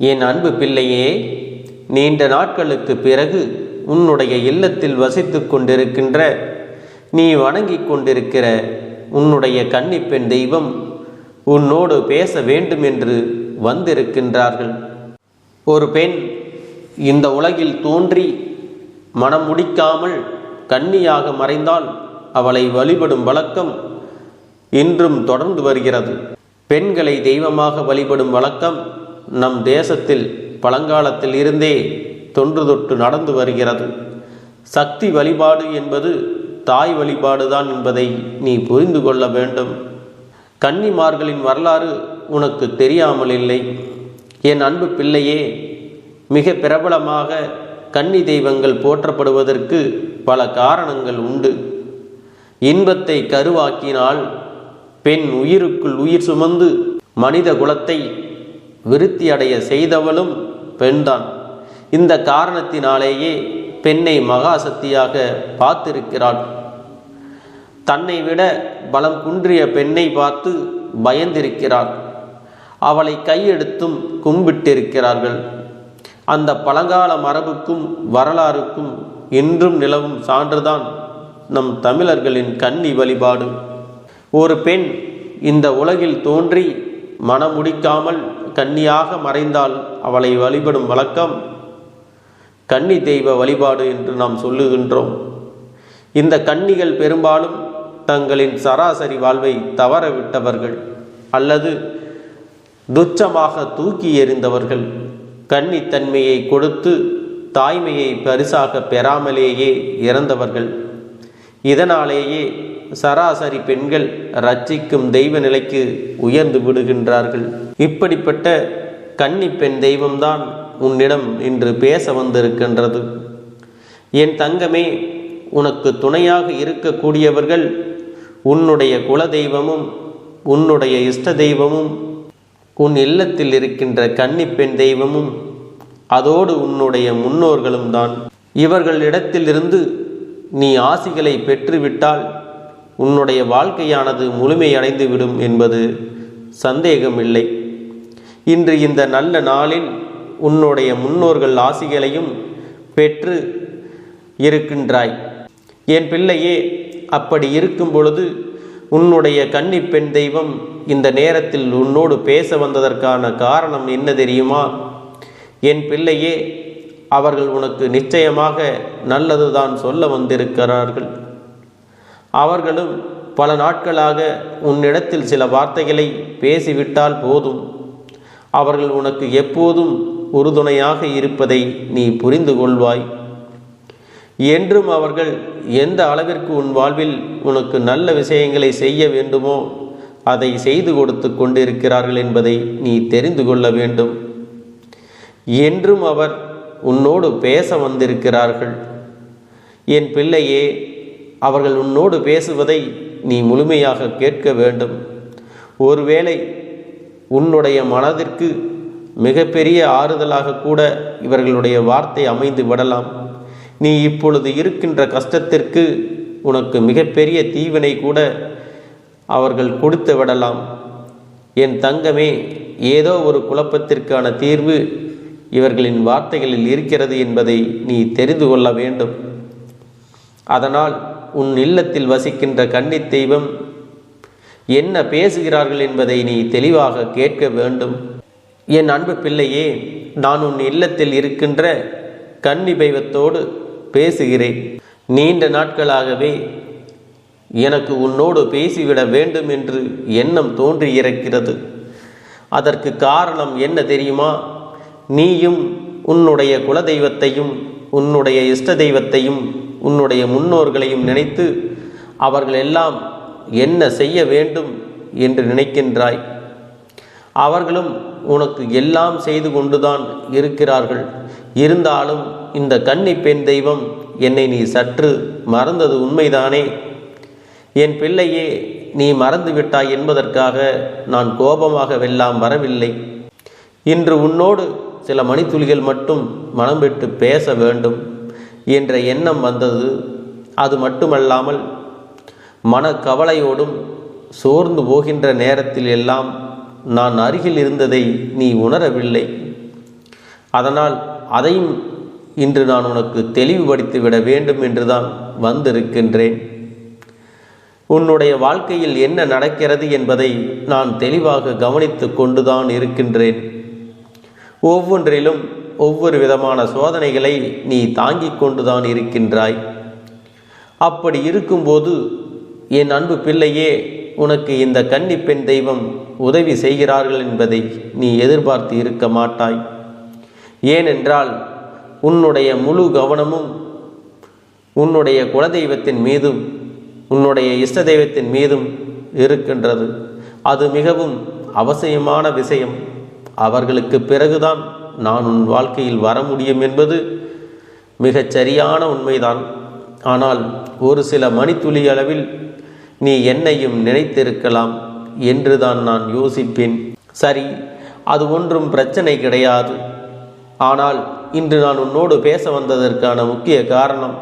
என் அன்பு பிள்ளையே, நீண்ட நாட்களுக்கு பிறகு உன்னுடைய இல்லத்தில் வசித்து கொண்டிருக்கின்ற, நீ வணங்கி கொண்டிருக்கிற உன்னுடைய கன்னிப்பெண் தெய்வம் உன்னோடு பேச வேண்டும் என்று வந்திருக்கின்றார்கள். ஒரு பெண் இந்த உலகில் தோன்றி மனம் முடிக்காமல் கன்னியாக மறைந்தால் அவளை வழிபடும் வழக்கம் இன்றும் தொடர்ந்து வருகிறது. பெண்களை தெய்வமாக வழிபடும் வழக்கம் நம் தேசத்தில் பழங்காலத்தில் இருந்தே தொன்று தொட்டு நடந்து வருகிறது. சக்தி வழிபாடு என்பது தாய் வழிபாடுதான் என்பதை நீ புரிந்து கொள்ள வேண்டும். கன்னிமார்களின் வரலாறு உனக்கு தெரியாமல் இல்லை. என் அன்பு பிள்ளையே, மிக பிரபலமாக கன்னி தெய்வங்கள் போற்றப்படுவதற்கு பல காரணங்கள் உண்டு. இன்பத்தை கருவாக்கினால் பெண் உயிருக்குள் உயிர் சுமந்து மனித குலத்தை விருத்தி அடைய செய்தவளும் பெண்தான். இந்த காரணத்தினாலேயே பெண்ணை மகாசக்தியாக பார்த்திருக்கிறாள். தன்னை விட பலம் குன்றிய பெண்ணை பார்த்து பயந்திருக்கிறாள். அவளை கையெடுத்தும் கும்பிட்டிருக்கிறார்கள். அந்த பழங்கால மரபுக்கும் வரலாறுக்கும் இன்றும் நிலவும் சான்றுதான் நம் தமிழர்களின் கன்னி வழிபாடு. ஒரு பெண் இந்த உலகில் தோன்றி மனம் முடிக்காமல் கன்னியாக மறைந்தால் அவளை வழிபடும் வழக்கம் கன்னி தெய்வ வழிபாடு என்று நாம் சொல்லுகின்றோம். இந்த கன்னிகள் பெரும்பாலும் தங்களின் சராசரி வாழ்வை தவறவிட்டவர்கள் அல்லது துச்சமாக தூக்கி எறிந்தவர்கள். கன்னித்தன்மையை கொடுத்து தாய்மையை பரிசாக பெறாமலேயே இறந்தவர்கள். இதனாலேயே சராசரி பெண்கள் ரட்சிக்கும் தெய்வ நிலைக்கு உயர்ந்து விடுகின்றார்கள். இப்படிப்பட்ட கன்னி பெண் தெய்வம்தான் உன்னிடம் இன்று பேச வந்திருக்கின்றது. என் தங்கமே, உனக்கு துணையாக இருக்கக்கூடியவர்கள் உன்னுடைய குல தெய்வமும் உன்னுடைய இஷ்ட தெய்வமும் உன் இல்லத்தில் இருக்கின்ற கன்னி பெண் தெய்வமும் அதோடு உன்னுடைய முன்னோர்களும் தான். இவர்களிடத்திலிருந்து நீ ஆசிகளை பெற்றுவிட்டால் உன்னுடைய வாழ்க்கையானது முழுமையடைந்து விடும் என்பது சந்தேகமில்லை. இன்று இந்த நல்ல நாளில் உன்னுடைய முன்னோர்கள் ஆசிகளையும் பெற்று இருக்கின்றாய். என் பிள்ளையே, அப்படி இருக்கும் பொழுது உன்னுடைய கன்னி பெண் தெய்வம் இந்த நேரத்தில் உன்னோடு பேச வந்ததற்கான காரணம் என்ன தெரியுமா? என் பிள்ளையே, அவர்கள் உனக்கு நிச்சயமாக நல்லதுதான் சொல்ல வந்திருக்கிறார்கள். அவர்களும் பல நாட்களாக உன்னிடத்தில் சில வார்த்தைகளை பேசிவிட்டால் போதும். அவர்கள் உனக்கு எப்போதும் உறுதுணையாக இருப்பதை நீ புரிந்து கொள்வாய். என்றும் அவர்கள் எந்த அளவிற்கு உன் வாழ்வில் உனக்கு நல்ல விஷயங்களை செய்ய வேண்டுமோ அதை செய்து கொடுத்து கொண்டிருக்கிறார்கள் என்பதை நீ தெரிந்து கொள்ள வேண்டும். என்றும் அவர் உன்னோடு பேச வந்திருக்கிறார்கள். என் பிள்ளையே, அவர்கள் உன்னோடு பேசுவதை நீ முழுமையாக கேட்க வேண்டும். ஒருவேளை உன்னுடைய மனதிற்கு மிகப்பெரிய ஆறுதலாக கூட இவர்களுடைய வார்த்தை அமைந்து விடலாம். நீ இப்பொழுது இருக்கின்ற கஷ்டத்திற்கு உனக்கு மிகப்பெரிய தீவினை கூட அவர்கள் கொடுத்து விடலாம். என் தங்கமே, ஏதோ ஒரு குழப்பத்திற்கான தீர்வு இவர்களின் வார்த்தைகளில் இருக்கிறது என்பதை நீ தெரிந்து கொள்ள வேண்டும். அதனால் உன் இல்லத்தில் வசிக்கின்ற கன்னி தெய்வம் என்ன பேசுகிறார்கள் என்பதை நீ தெளிவாக கேட்க வேண்டும். என் அன்பு பிள்ளையே, நான் உன் இல்லத்தில் இருக்கின்ற கன்னி தெய்வத்தோடு பேசுகிறேன். நீண்ட நாட்களாகவே எனக்கு உன்னோடு பேசிவிட வேண்டும் என்று எண்ணம் தோன்றி இருக்கிறது. அதற்கு காரணம் என்ன தெரியுமா? நீயும் உன்னுடைய குலதெய்வத்தையும் உன்னுடைய இஷ்ட தெய்வத்தையும் உன்னுடைய முன்னோர்களையும் நினைத்து அவர்கள் எல்லாம் என்ன செய்ய வேண்டும் என்று நினைக்கின்றாய். அவர்களும் உனக்கு எல்லாம் செய்து கொண்டுதான் இருக்கிறார்கள். இருந்தாலும் இந்த கன்னி பெண் தெய்வம் என்னை நீ சற்று மறந்தது உண்மைதானே? என் பிள்ளையே, நீ மறந்து விட்டாய் என்பதற்காக நான் கோபமாகவெல்லாம் வரவில்லை. இன்று உன்னோடு சில மணித்துளிகள் மட்டும் மனம் விட்டு பேச வேண்டும் என்ற எண்ணம் வந்தது. அது மட்டுமல்லாமல் மனக்கவலையோடும் சோர்ந்து போகின்ற நேரத்தில் எல்லாம் நான் அருகில் இருந்ததை நீ உணரவில்லை. அதனால் அதையும் இன்று நான் உனக்கு தெளிவுபடுத்தி விட வேண்டும் என்றுதான் வந்திருக்கின்றேன். உன்னுடைய வாழ்க்கையில் என்ன நடக்கிறது என்பதை நான் தெளிவாக கவனித்து கொண்டுதான் இருக்கின்றேன். ஒவ்வொன்றிலும் ஒவ்வொரு விதமான சோதனைகளை நீ தாங்கிக் கொண்டுதான் இருக்கின்றாய். அப்படி இருக்கும்போது என் அன்பு பிள்ளையே, உனக்கு இந்த கன்னி பெண் தெய்வம் உதவி செய்கிறார்கள் என்பதை நீ எதிர்பார்த்து இருக்க மாட்டாய். ஏனென்றால் உன்னுடைய முழு கவனமும் உன்னுடைய குலதெய்வத்தின் மீதும் உன்னுடைய இஷ்ட தெய்வத்தின் மீதும் இருக்கின்றது. அது மிகவும் அவசியமான விஷயம். அவர்களுக்கு பிறகுதான் நான் உன் வாழ்க்கையில் வர முடியும் என்பது மிகச் சரியான உண்மைதான். ஆனால் ஒரு சில மணித்துளி அளவில் நீ என்னையும் நினைத்திருக்கலாம் என்றுதான் நான் யோசிப்பேன். சரி, அது ஒன்றும் பிரச்சனை கிடையாது. ஆனால் இன்று நான் உன்னோடு பேச வந்ததற்கான முக்கிய காரணம்,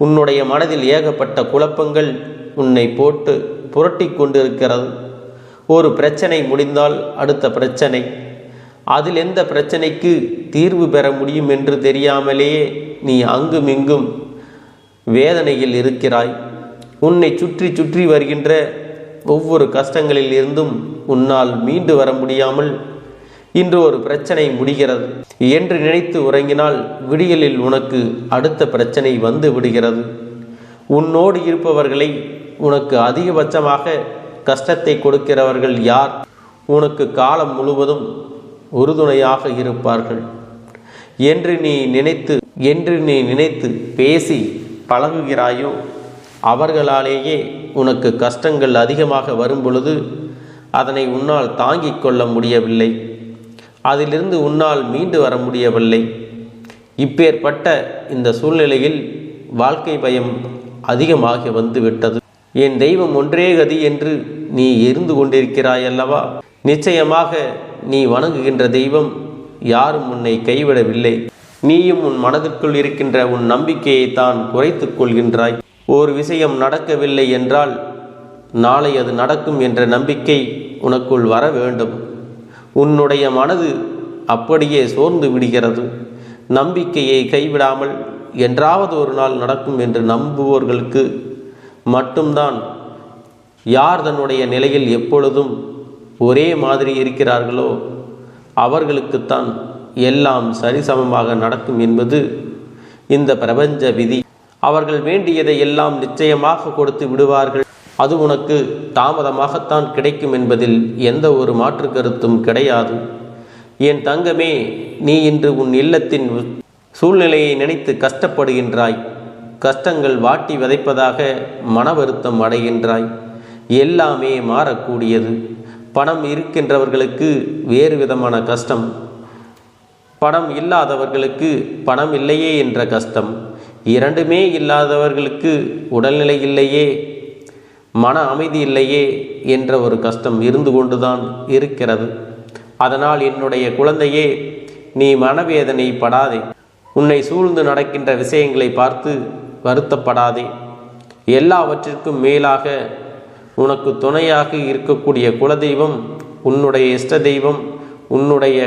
உன்னுடைய மனதில் ஏகப்பட்ட குழப்பங்கள் உன்னை போட்டு புரட்டி கொண்டிருக்கிறது. ஒரு பிரச்சனை முடிந்தால் அடுத்த பிரச்சனை, அதில் எந்த பிரச்சனைக்கு தீர்வு பெற முடியும் என்று தெரியாமலேயே நீ அங்குமிங்கும் வேதனையில் இருக்கிறாய். உன்னை சுற்றி சுற்றி வருகின்ற ஒவ்வொரு கஷ்டங்களில் இருந்தும் உன்னால் மீண்டு வர முடியாமல் இன்று ஒரு பிரச்சனை முடிகிறது என்று நினைத்து உறங்கினால் விடியலில் உனக்கு அடுத்த பிரச்சனை வந்து விடுகிறது. உன்னோடு இருப்பவர்களை உனக்கு அதிகபட்சமாக கஷ்டத்தை கொடுக்கிறவர்கள் யார்? உனக்கு காலம் முழுவதும் உறுதுணையாக இருப்பார்கள் என்று நீ நினைத்து பேசி பழகுகிறாயோ, அவர்களாலேயே உனக்கு கஷ்டங்கள் அதிகமாக வரும் பொழுது அதனை உன்னால் தாங்கிக் கொள்ள முடியவில்லை. அதிலிருந்து உன்னால் மீண்டு வர முடியவில்லை. இப்பேற்பட்ட இந்த சூழ்நிலையில் வாழ்க்கை பயம் அதிகமாகி வந்துவிட்டது. என் தெய்வம் ஒன்றே கதி என்று நீ இருந்து கொண்டிருக்கிறாய் அல்லவா? நிச்சயமாக நீ வணங்குகின்ற தெய்வம் யாரும் உன்னை கைவிடவில்லை. நீயும் உன் மனதிற்குள் இருக்கின்ற உன் நம்பிக்கையை தான் குறைத்துக் கொள்கின்றாய். ஒரு விஷயம் நடக்கவில்லை என்றால் நாளை அது நடக்கும் என்ற நம்பிக்கை உனக்குள் வர வேண்டும். உன்னுடைய மனது அப்படியே சோர்ந்து விடுகிறது. நம்பிக்கையை கைவிடாமல் என்றாவது ஒரு நாள் நடக்கும் என்று நம்புவோர்களுக்கு மட்டும்தான், யார் தன்னுடைய நிலையில் எப்பொழுதும் ஒரே மாதிரி இருக்கிறார்களோ அவர்களுக்குத்தான் எல்லாம் சரிசமமாக நடக்கும் என்பது இந்த பிரபஞ்ச விதி. அவர்கள் வேண்டியதை எல்லாம் நிச்சயமாக கொடுத்து விடுவார்கள். அது உனக்கு தாமதமாகத்தான் கிடைக்கும் என்பதில் எந்த ஒரு மாற்று கருத்தும் கிடையாது. என் தங்கமே, நீ இன்று உன் இல்லத்தின் சூழ்நிலையை நினைத்து கஷ்டப்படுகின்றாய். கஷ்டங்கள் வாட்டி விதைப்பதாக மன வருத்தம் அடைகின்றாய். எல்லாமே மாறக்கூடியது. பணம் இருக்கின்றவர்களுக்கு வேறு விதமான கஷ்டம், பணம் இல்லாதவர்களுக்கு பணம் இல்லையே என்ற கஷ்டம், இரண்டுமே இல்லாதவர்களுக்கு உடல்நிலை இல்லையே, மன அமைதி இல்லையே என்ற ஒரு கஷ்டம் இருந்து கொண்டுதான் இருக்கிறது. அதனால் என்னுடைய குழந்தையே, நீ மனவேதனை படாதே. உன்னை சூழ்ந்து நடக்கின்ற விஷயங்களை பார்த்து வருத்தப்படாதே. எல்லாவற்றிற்கும் மேலாக உனக்கு துணையாக இருக்கக்கூடிய குலதெய்வம், உன்னுடைய இஷ்ட தெய்வம், உன்னுடைய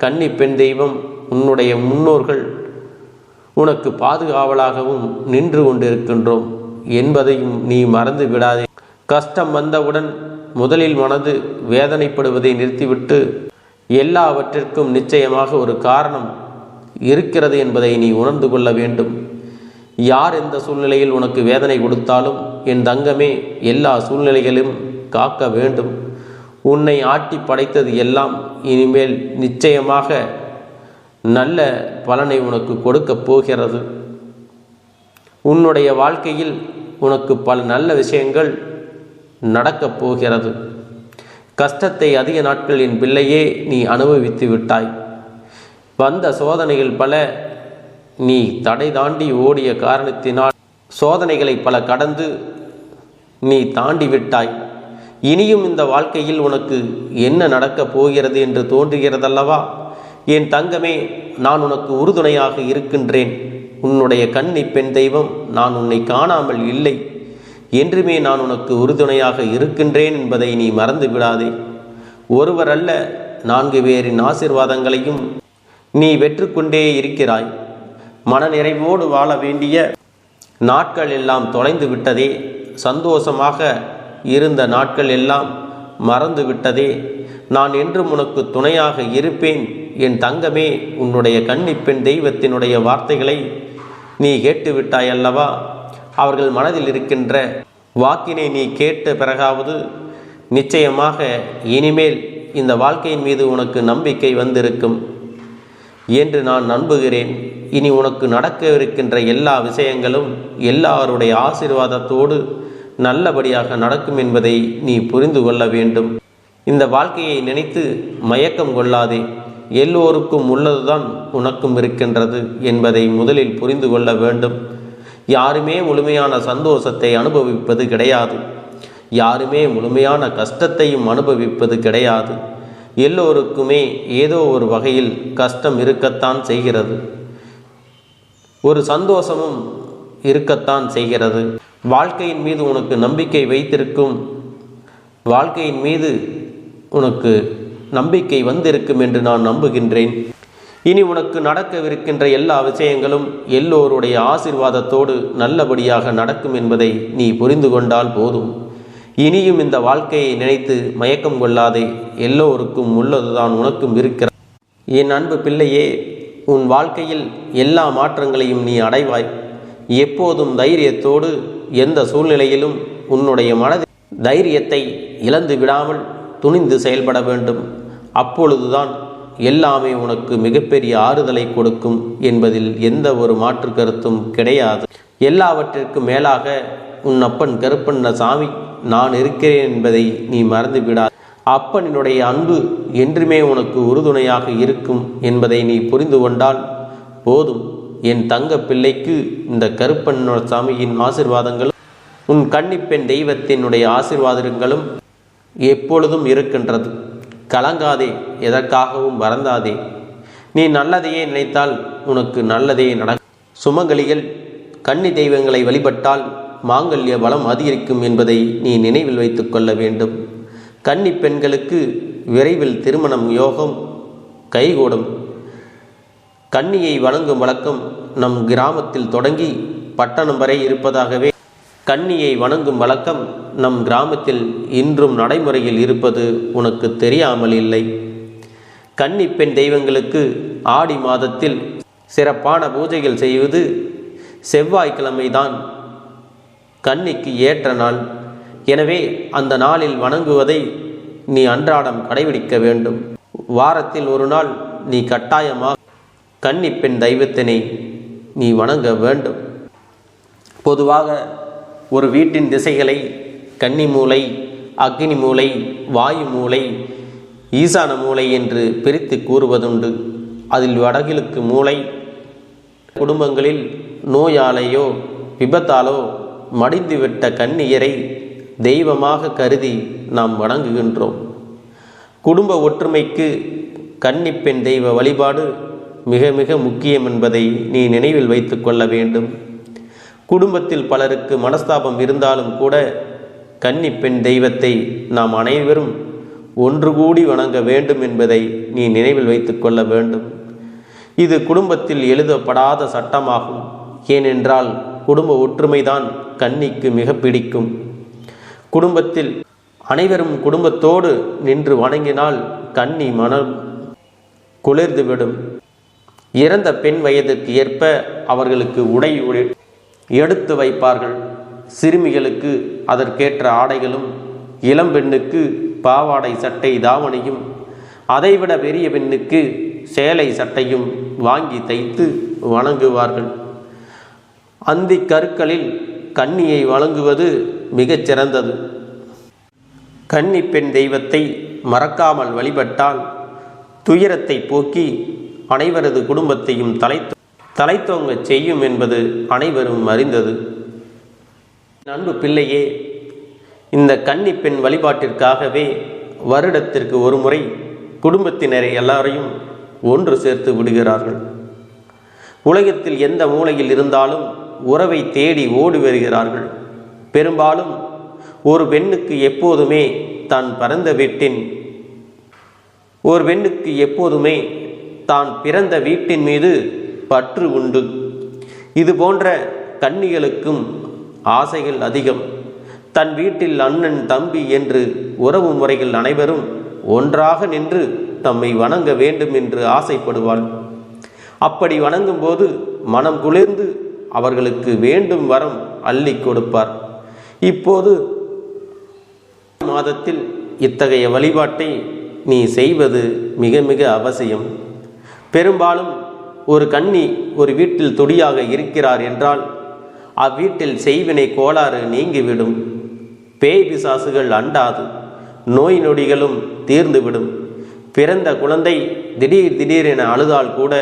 கன்னி பெண் தெய்வம், உன்னுடைய முன்னோர்கள் உனக்கு பாதுகாவலாகவும் நின்று கொண்டிருக்கின்றோம் என்பதையும் நீ மறந்து விடாதே. கஷ்டம் வந்தவுடன் முதலில் மனது வேதனைப்படுவதை நிறுத்திவிட்டு எல்லாவற்றிற்கும் நிச்சயமாக ஒரு காரணம் இருக்கிறது என்பதை நீ உணர்ந்து கொள்ள வேண்டும். யார் எந்த சூழ்நிலையில் உனக்கு வேதனை கொடுத்தாலும் என் தங்கமே, எல்லா சூழ்நிலைகளிலும் காக்க வேண்டும். உன்னை ஆட்டி படைத்தது எல்லாம் இனிமேல் நிச்சயமாக நல்ல பலனை உனக்கு கொடுக்கப் போகிறது. உன்னுடைய வாழ்க்கையில் உனக்கு பல நல்ல விஷயங்கள் நடக்கப் போகிறது. கஷ்டத்தை அதிக நாட்கள் என் பிள்ளையே நீ அனுபவித்து விட்டாய். வந்த சோதனைகள் பல நீ தடை தாண்டி ஓடிய காரணத்தினால் சோதனைகளை பல கடந்து நீ தாண்டி விட்டாய். இனியும் இந்த வாழ்க்கையில் உனக்கு என்ன நடக்கப் போகிறது என்று தோன்றுகிறதல்லவா? என் தங்கமே, நான் உனக்கு உறுதுணையாக இருக்கின்றேன். உன்னுடைய கன்னி பெண் தெய்வம் நான் உன்னை காணாமல் இல்லை. என்றுமே நான் உனக்கு உறுதுணையாக இருக்கின்றேன் என்பதை நீ மறந்து விடாதே. ஒருவர் அல்ல, 4 பேரின் ஆசீர்வாதங்களையும் நீ வெற்றி கொண்டே இருக்கிறாய். மனநிறைவோடு வாழ வேண்டிய நாட்கள் எல்லாம் தொலைந்து விட்டதே. சந்தோஷமாக இருந்த நாட்கள் எல்லாம் மறந்து விட்டதே. நான் என்றும் உனக்கு துணையாக இருப்பேன் என் தங்கமே. உன்னுடைய கன்னிப்பெண் தெய்வத்தினுடைய வார்த்தைகளை நீ கேட்டுவிட்டாய் அல்லவா? அவர்கள் மனதில் இருக்கின்ற வாக்கினை நீ கேட்ட பிறகாவது நிச்சயமாக இனிமேல் இந்த வாழ்க்கையின் மீது உனக்கு நம்பிக்கை வந்திருக்கும் என்று நான் நம்புகிறேன். இனி உனக்கு நடக்கவிருக்கின்ற எல்லா விஷயங்களும் எல்லாருடைய ஆசீர்வாதத்தோடு நல்லபடியாக நடக்கும் என்பதை நீ புரிந்து கொள்ள வேண்டும். இந்த வாழ்க்கையை நினைத்து மயக்கம் கொள்ளாதே. எல்லோருக்கும் உள்ளதுதான் உனக்கும் இருக்கின்றது என்பதை முதலில் புரிந்து கொள்ள வேண்டும். யாருமே முழுமையான சந்தோஷத்தை அனுபவிப்பது கிடையாது. யாருமே முழுமையான கஷ்டத்தையும் அனுபவிப்பது கிடையாது. எல்லோருக்குமே ஏதோ ஒரு வகையில் கஷ்டம் இருக்கத்தான் செய்கிறது, ஒரு சந்தோஷமும் இருக்கத்தான் செய்கிறது. வாழ்க்கையின் மீது உனக்கு நம்பிக்கை வைத்திருக்கும், வாழ்க்கையின் மீது உனக்கு நம்பிக்கை வந்திருக்கும் என்று நான் நம்புகின்றேன். இனி உனக்கு நடக்கவிருக்கின்ற எல்லா விஷயங்களும் எல்லோருடைய ஆசீர்வாதத்தோடு நல்லபடியாக நடக்கும் என்பதை நீ புரிந்து கொண்டால் போதும். இனியும் இந்த வாழ்க்கையை நினைத்து மயக்கம் கொள்ளாதே. எல்லோருக்கும் உள்ளதுதான் உனக்கும் இருக்கிறது. என் அன்பு பிள்ளையே, உன் வாழ்க்கையில் எல்லா மாற்றங்களையும் நீ அடைவாய். எப்போதும் தைரியத்தோடு எந்த சூழ்நிலையிலும் உன்னுடைய மனதில் தைரியத்தை இழந்து விடாமல் துணிந்து செயல்பட வேண்டும். அப்பொழுதுதான் எல்லாமே உனக்கு மிகப்பெரிய ஆறுதலை கொடுக்கும் என்பதில் எந்த ஒரு மாற்று கருத்தும் கிடையாது. எல்லாவற்றிற்கும் மேலாக உன் அப்பன் கருப்பண்ணசாமி நான் இருக்கிறேன் என்பதை நீ மறந்து விடாது. அப்பனினுடைய அன்பு என்றுமே உனக்கு உறுதுணையாக இருக்கும் என்பதை நீ புரிந்து கொண்டால் போதும். என் தங்க பிள்ளைக்கு இந்த கருப்பண்ணசாமியின் ஆசீர்வாதங்களும் உன் கன்னிப்பெண் தெய்வத்தினுடைய ஆசீர்வாதங்களும் எப்பொழுதும் இருக்கின்றது. கலங்காதே, எதற்காகவும் வருந்தாதே. நீ நல்லதையே நினைத்தால் உனக்கு நல்லதே நடக்கும். சுமங்கலிகள் கன்னி தெய்வங்களை வழிபட்டால் மாங்கல்ய பலம் அதிகரிக்கும் என்பதை நீ நினைவில் வைத்து கொள்ள வேண்டும். கன்னி பெண்களுக்கு விரைவில் திருமணம் யோகம் கைகூடும். கன்னியை வணங்கும் வழக்கம் நம் கிராமத்தில் தொடங்கி பட்டணம் வரை இருப்பதாகவே கன்னியை வணங்கும் வழக்கம் நம் கிராமத்தில் இன்றும் நடைமுறையில் இருப்பது உனக்கு தெரியாமல் இல்லை. கன்னி பெண் தெய்வங்களுக்கு ஆடி மாதத்தில் சிறப்பான பூஜைகள் செய்வது செவ்வாய்க்கிழமைதான் கன்னிக்கு ஏற்ற நாள். எனவே அந்த நாளில் வணங்குவதை நீ அன்றாடம் கடைபிடிக்க வேண்டும். வாரத்தில் ஒரு நாள் நீ கட்டாயமாக கன்னி பெண் தெய்வத்தினை நீ வணங்க வேண்டும். பொதுவாக ஒரு வீட்டின் திசைகளை கன்னி மூலை, அக்னி மூலை, வாயு மூலை, ஈசான மூலை என்று பிரித்து கூறுவதுண்டு. அதில் வடகிழக்கு மூலை குடும்பங்களில் நோயாலேயோ விபத்தாலோ மடிந்துவிட்ட கன்னியரை தெய்வமாக கருதி நாம் வணங்குகின்றோம். குடும்ப ஒற்றுமைக்கு கன்னிப்பெண் தெய்வ வழிபாடு மிக மிக முக்கியம் என்பதை நீ நினைவில் வைத்து கொள்ள வேண்டும். குடும்பத்தில் பலருக்கு மனஸ்தாபம் இருந்தாலும் கூட கன்னிப்பெண் தெய்வத்தை நாம் அனைவரும் ஒன்று கூடி வணங்க வேண்டும் என்பதை நீ நினைவில் வைத்து கொள்ள வேண்டும். இது குடும்பத்தில் எழுதப்படாத சட்டமாகும். ஏனென்றால் குடும்ப ஒற்றுமைதான் கன்னிக்கு மிக பிடிக்கும். குடும்பத்தில் அனைவரும் குடும்பத்தோடு நின்று வணங்கினால் கன்னி மனம் குளிர்ந்துவிடும். இறந்த பெண் வயதுக்கு ஏற்ப அவர்களுக்கு உடை எடுத்து வைப்பார்கள். சிறுமிகளுக்கு அதற்கேற்ற ஆடைகளும், இளம்பெண்ணுக்கு பாவாடை சட்டை தாவணியும், அதைவிட பெரிய பெண்ணுக்கு சேலை சட்டையும் வாங்கி தைத்து வணங்குவார்கள். அந்தி கருக்களில் கன்னியை வணங்குவது மிகச் சிறந்தது. கன்னி பெண் தெய்வத்தை மறக்காமல் வழிபட்டால் துயரத்தை போக்கி அனைவரது குடும்பத்தையும் தலைத்தோங்க செய்யும் என்பது அனைவரும் அறிந்தது. அன்பு பிள்ளையே, இந்த கன்னி பெண் வழிபாட்டிற்காகவே வருடத்திற்கு ஒரு முறை குடும்பத்தினரை எல்லாரையும் ஒன்று சேர்த்து விடுகிறார்கள். உலகத்தில் எந்த மூலையில் இருந்தாலும் உறவை தேடி ஓடி வருகிறார்கள். பெரும்பாலும் ஒரு பெண்ணுக்கு எப்போதுமே தான் பிறந்த வீட்டின் மீது பற்று உண்டு. இது போன்ற கன்னிகளுக்கும் ஆசைகள் அதிகம். தன் வீட்டில் அண்ணன் தம்பி என்று உறவு முறைகள் அனைவரும் ஒன்றாக நின்று தம்மை வணங்க வேண்டும் என்று ஆசைப்படுவாள். அப்படி வணங்கும் போது மனம் குளிர்ந்து அவர்களுக்கு வேண்டும் வரம் அள்ளி கொடுப்பார். இப்போது மாதத்தில் இத்தகைய வழிபாட்டை நீ செய்வது மிக மிக அவசியம். பெரும்பாலும் ஒரு கன்னி ஒரு வீட்டில் துடியாக இருக்கிறார் என்றால் அவ்வீட்டில் செய்வினை கோளாறு நீங்கிவிடும். பேய் பிசாசுகள் அண்டாது, நோய் நொடிகளும் தீர்ந்துவிடும். பிறந்த குழந்தை திடீரென அழுதால் கூட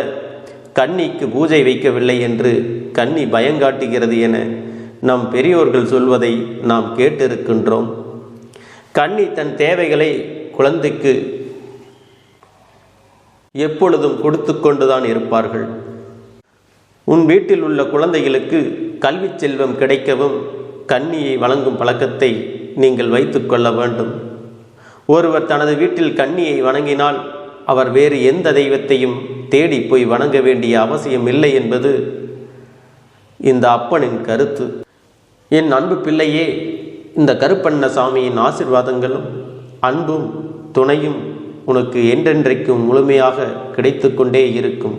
கன்னிக்கு பூஜை வைக்கவில்லை என்று கன்னி பயங்காட்டுகிறது என நம் பெரியோர்கள் சொல்வதை நாம் கேட்டிருக்கின்றோம். கன்னி தன் தேவைகளை குழந்தைக்கு எப்பொழுதும் கொடுத்து கொண்டுதான் இருப்பார்கள். உன் வீட்டில் உள்ள குழந்தைகளுக்கு கல்வி செல்வம் கிடைக்கவும் கன்னியை வழங்கும் பழக்கத்தை நீங்கள் வைத்து கொள்ள வேண்டும். ஒருவர் தனது வீட்டில் கன்னியை வணங்கினால் அவர் வேறு எந்த தெய்வத்தையும் தேடி போய் வணங்க வேண்டிய அவசியம் இல்லை என்பது இந்த அப்பனின் கருத்து. என் அன்பு பிள்ளையே, இந்த கருப்பண்ணசாமியின் ஆசீர்வாதங்களும் அன்பும் துணையும் உனக்கு என்றென்றைக்கும் முழுமையாக கிடைத்து கொண்டே இருக்கும்.